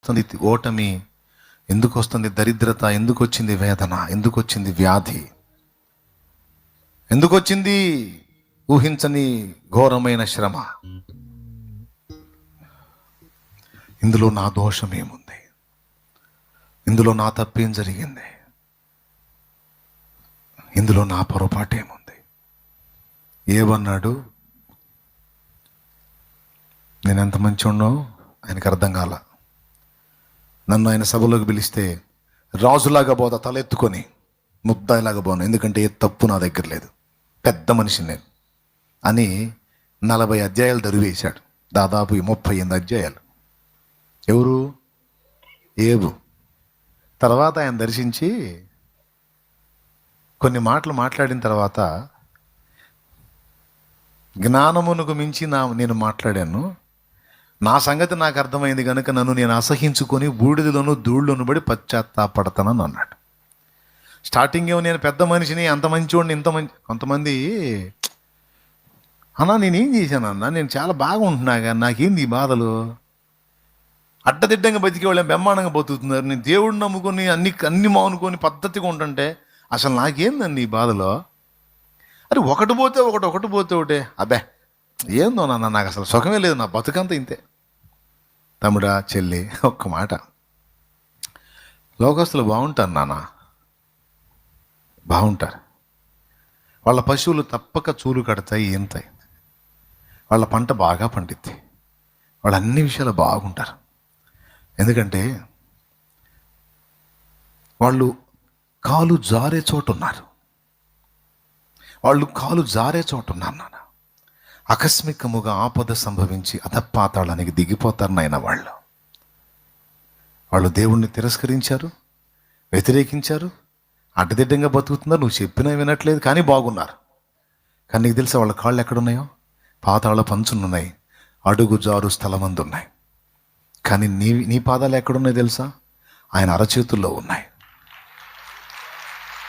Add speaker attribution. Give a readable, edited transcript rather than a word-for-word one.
Speaker 1: వస్తుంది ఓటమి, ఎందుకు వస్తుంది దరిద్రత, ఎందుకు వచ్చింది వేదన, ఎందుకు వచ్చింది వ్యాధి, ఎందుకు వచ్చింది ఊహించని ఘోరమైన శ్రమ? ఇందులో నా దోషం ఏముంది? ఇందులో నా తప్పేం జరిగింది? ఇందులో నా పొరపాటు ఏముంది? ఏమన్నాడు? నేను ఎంత మంచోడో ఆయనకు అర్థం కాల. నన్ను ఆయన సభలోకి పిలిస్తే రాజులాగా పోతా, తలెత్తుకొని ముద్దాయిలాగా పోను, ఎందుకంటే ఏ తప్పు నా దగ్గర లేదు, పెద్ద మనిషిని నేను అని 40 అధ్యాయాలు దరివేశాడు. దాదాపు 38 అధ్యాయాలు. ఎవరు? ఏబు. తర్వాత ఆయన దర్శించి కొన్ని మాటలు మాట్లాడిన తర్వాత, జ్ఞానమునకు మించి నేను మాట్లాడాను, నా సంగతి నాకు అర్థమైంది కనుక నన్ను నేను అసహించుకొని బూడిదలోను ధూళ్ళను పడి పశ్చాత్తాపడతానని అన్నాడు. స్టార్టింగ్ ఏమో నేను పెద్ద మనిషిని, అంత మంచివాడిని, ఇంత మంచి, కొంతమంది అన్నా నేనేం చేశాను అన్నా, నేను చాలా బాగుంటున్నా కానీ నాకేంది ఈ బాధలు? అడ్డదిడ్డంగా బతికే వాళ్ళని బ్రహ్మాండంగా బతుకుతున్నారు, నేను దేవుడిని నమ్ముకొని అన్ని మానుకొని పద్ధతిగా ఉంటుంటే అసలు నాకేందండి ఈ బాధలో? అరే ఒకటి పోతే ఒకటే, అబ్బే ఏందో నాన్న, నాకు అసలు సుఖమే లేదు, నా బతుకంతా ఇంతే. తమ్ముడా, చెల్లి, ఒక్క మాట, లోకస్తులు బాగుంటారు నాన్న, బాగుంటారు. వాళ్ళ పశువులు తప్పక చూలు కడతాయి, ఏంతాయి, వాళ్ళ పంట బాగా పండిద్ది, వాళ్ళు అన్ని విషయాలు బాగుంటారు. ఎందుకంటే వాళ్ళు కాలు జారే చోటు ఉన్నారు, నాన్న. ఆకస్మికముగా ఆపద సంభవించి అధపాతాళానికి దిగిపోతారు నాయన. వాళ్ళు దేవుణ్ణి తిరస్కరించారు, వ్యతిరేకించారు, అడ్డదిడ్డంగా బతుకుతున్నారు, నువ్వు చెప్పినా వినట్లేదు, కానీ బాగున్నారు. కానీ నీకు తెలుసా వాళ్ళ కాళ్ళు ఎక్కడున్నాయో? పాతాళ పంచునున్నాయి, అడుగు జారు స్థలమందున్నాయి. కానీ నీ పాదాలు ఎక్కడున్నాయి తెలుసా? ఆయన అరచేతుల్లో ఉన్నాయి.